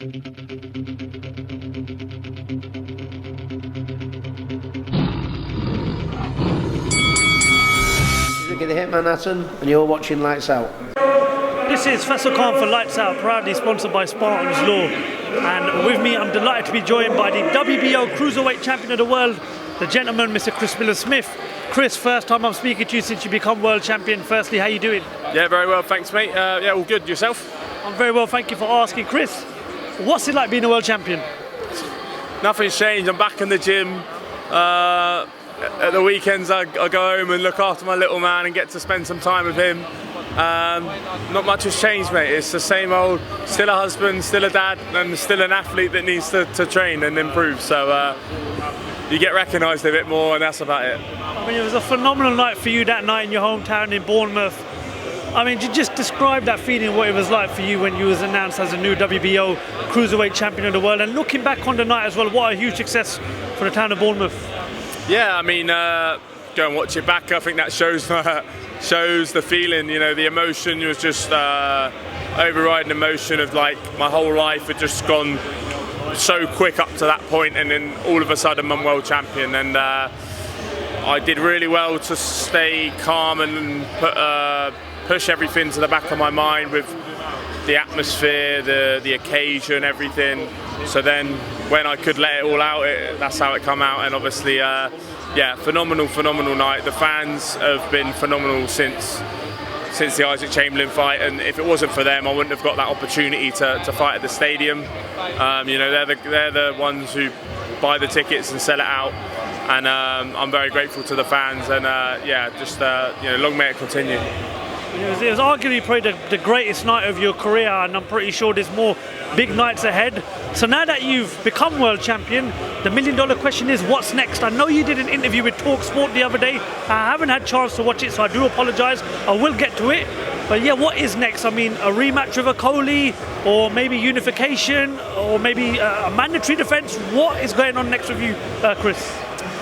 Look at the Hitman Hatton, and you're watching Lights Out. This is Faisal for Lights Out, proudly sponsored by Spartans Law. And with me, I'm delighted to be joined by the WBO Cruiserweight Champion of the World, the gentleman, Mr. Chris Billam Smith. Chris, first time I'm speaking to you since you become World Champion. Firstly, how you doing? Yeah, very well, thanks mate. Yeah, all good. Yourself? I'm very well, thank you for asking. Chris, what's it like being a World Champion? Nothing's changed. I'm back in the gym. At the weekends I go home and look after my little man and get to spend some time with him. Not much has changed, mate. It's the same old, still a husband, still a dad, and still an athlete that needs to train and improve. So you get recognised a bit more, and that's about it. I mean, it was a phenomenal night for you that night in your hometown in Bournemouth. I mean, just describe that feeling, what it was like for you when you was announced as a new WBO Cruiserweight Champion of the World, and looking back on the night as well, what a huge success for the town of Bournemouth. Yeah, I mean, go and watch it back. I think that shows the feeling, you know, the emotion was just overriding emotion of like my whole life had just gone so quick up to that point, and then all of a sudden I'm world champion, and I did really well to stay calm and push everything to the back of my mind with the atmosphere, the occasion, everything. So then when I could let it all out, that's how it come out. And obviously, yeah, phenomenal night. The fans have been phenomenal since the Isaac Chamberlain fight, and if it wasn't for them, I wouldn't have got that opportunity to fight at the stadium. You know, they're the ones who buy the tickets and sell it out, and I'm very grateful to the fans. And yeah, just you know, long may it continue. It was arguably probably the greatest night of your career, and I'm pretty sure there's more big nights ahead. So now that you've become world champion, the million-dollar question is, what's next? I know you did an interview with TalkSport the other day. I haven't had a chance to watch it, so I do apologise. I will get to it. But yeah, what is next? I mean, a rematch with Okolie, or maybe unification, or maybe a mandatory defence. What is going on next with you, Chris?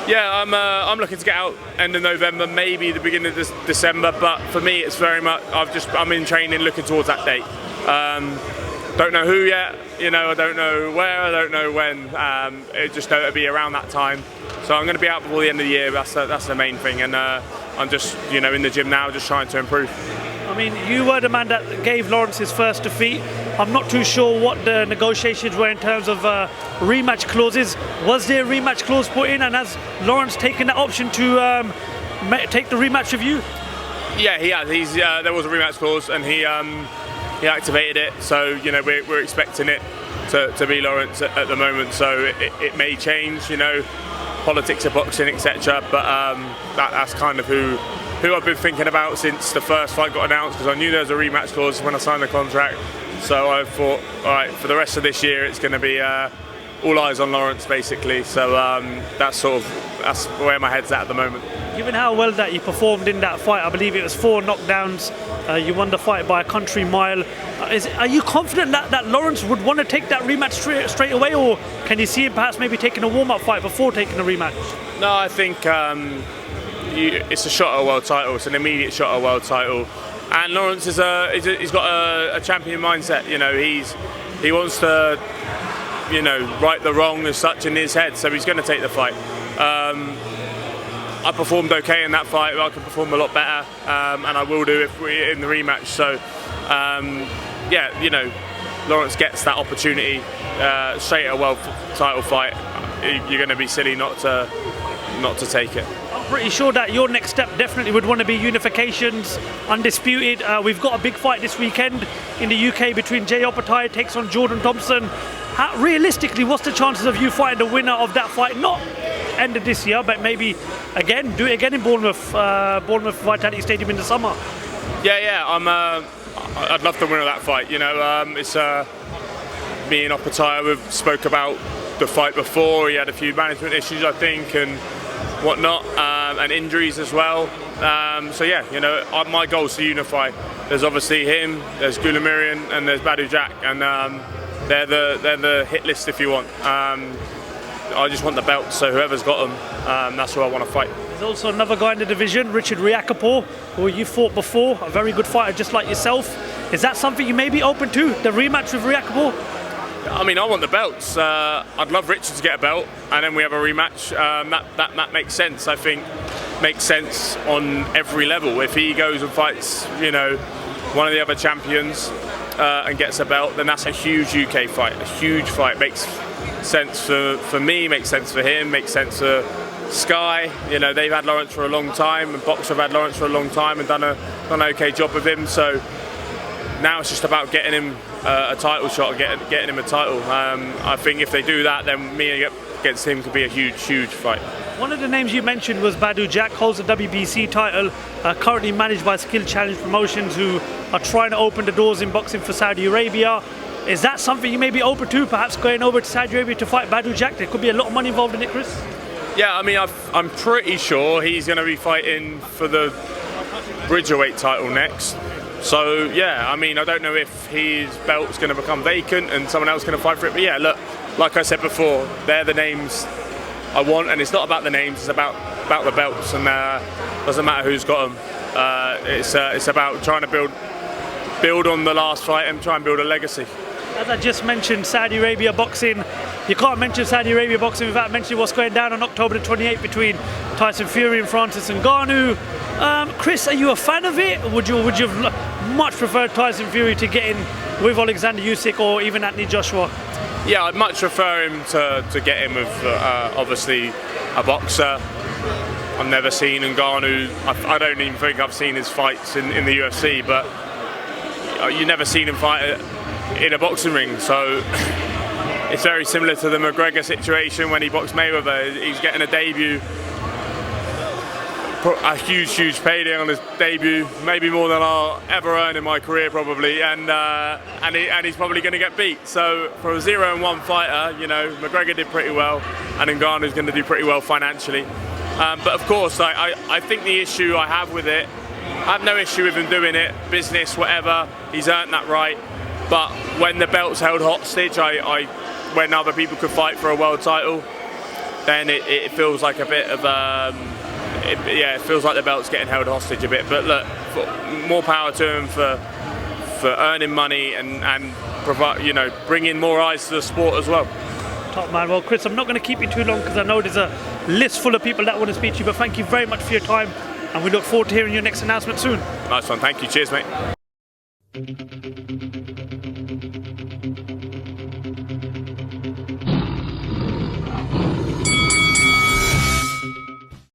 Yeah, I'm looking to get out end of November, maybe the beginning of December. But for me, it's very much I'm in training, looking towards that date. Don't know who yet, you know. I don't know where. I don't know when. It just it'll be around that time. So I'm going to be out before the end of the year. That's the main thing. And I'm just, you know, in the gym now, just trying to improve. I mean, you were the man that gave Lawrence his first defeat. I'm not too sure what the negotiations were in terms of rematch clauses. Was there a rematch clause put in, and has Lawrence taken that option to take the rematch with you? Yeah, he has. There was a rematch clause, and he activated it. So, you know, we're expecting it to be Lawrence at the moment. So it may change, you know, politics of boxing, etc. But that's kind of who I've been thinking about since the first fight got announced, because I knew there was a rematch clause when I signed the contract. So I thought, all right, for the rest of this year, it's going to be all eyes on Lawrence, basically. So that's where my head's at the moment. Given how well that you performed in that fight, I believe it was 4 knockdowns. You won the fight by a country mile. Are you confident that Lawrence would want to take that rematch straight away, or can you see him perhaps maybe taking a warm-up fight before taking a rematch? No, I think it's a shot at a world title. It's an immediate shot at a world title. And Lawrence he's got a champion mindset. You know, he wants to, you know, right the wrong as such in his head. So he's going to take the fight. I performed okay in that fight. I can perform a lot better, and I will do if we're in the rematch. So yeah, you know, Lawrence gets that opportunity straight at a world title fight. You're going to be silly not to take it. I'm pretty sure that your next step definitely would want to be unifications, undisputed. We've got a big fight this weekend in the UK between Opetaia takes on Jordan Thompson. Realistically, what's the chances of you fighting the winner of that fight? Not end of this year, but maybe do it again in Bournemouth Vitality Stadium in the summer. Yeah. I'd love the winner of that fight. You know, it's me and Opetaia. We've spoke about the fight before. He had a few management issues, I think, and whatnot, and injuries as well. So yeah, you know, my goal is to unify. There's obviously him, there's Gulamirian, and there's Badou Jack, and they're the hit list if you want. I just want the belt, so whoever's got them, that's who I want to fight. There's also another guy in the division, Richard Riakporhe, who you fought before, a very good fighter just like yourself. Is that something you may be open to, the rematch with Riakporhe? I mean, I want the belts. I'd love Richard to get a belt, and then we have a rematch. That makes sense. I think makes sense on every level. If he goes and fights, you know, one of the other champions and gets a belt, then that's a huge UK fight. A huge fight. Makes sense for me. Makes sense for him. Makes sense for Sky. You know, they've had Lawrence for a long time, and Boxer have had Lawrence for a long time and done an okay job with him. So now it's just about getting him a title shot, getting him a title. I think if they do that, then me against him could be a huge fight. One of the names you mentioned was Badou Jack, holds the WBC title, currently managed by Skill Challenge Promotions, who are trying to open the doors in boxing for Saudi Arabia. Is that something you may be open to, perhaps going over to Saudi Arabia to fight Badou Jack? There could be a lot of money involved in it, Chris. Yeah, I mean, I'm pretty sure he's going to be fighting for the Cruiserweight title next. So yeah, I mean, I don't know if his belt's going to become vacant and someone else is going to fight for it. But yeah, look, like I said before, they're the names I want, and it's not about the names; it's about the belts, and doesn't matter who's got them. It's about trying to build on the last fight and try and build a legacy. As I just mentioned, Saudi Arabia boxing. You can't mention Saudi Arabia boxing without mentioning what's going down on October the 28th between Tyson Fury and Francis Ngannou. Chris, are you a fan of it? Would you have much preferred Tyson Fury to get in with Alexander Usyk or even Anthony Joshua? Yeah, I'd much prefer him to get in with obviously a boxer. I've never seen Ngannou. I don't even think I've seen his fights in the UFC, but you've never seen him fight in a boxing ring. So it's very similar to the McGregor situation when he boxed Mayweather. He's getting a debut. A huge payday on his debut, maybe more than I'll ever earn in my career probably, and he's probably going to get beat. So for a 0-1 fighter, you know, McGregor did pretty well, and Ngannou's going to do pretty well financially. But of course, I think the issue I have with it, I have no issue with him doing it, business, whatever. He's earned that right. But when the belt's held hostage, when other people could fight for a world title, then it feels like a bit of it feels like the belt's getting held hostage a bit. But look, more power to him for earning money and provide, you know, bringing more eyes to the sport as well. Top man. Well, Chris, I'm not going to keep you too long because I know there's a list full of people that want to speak to you. But thank you very much for your time, and we look forward to hearing your next announcement soon. Nice one. Thank you. Cheers, mate.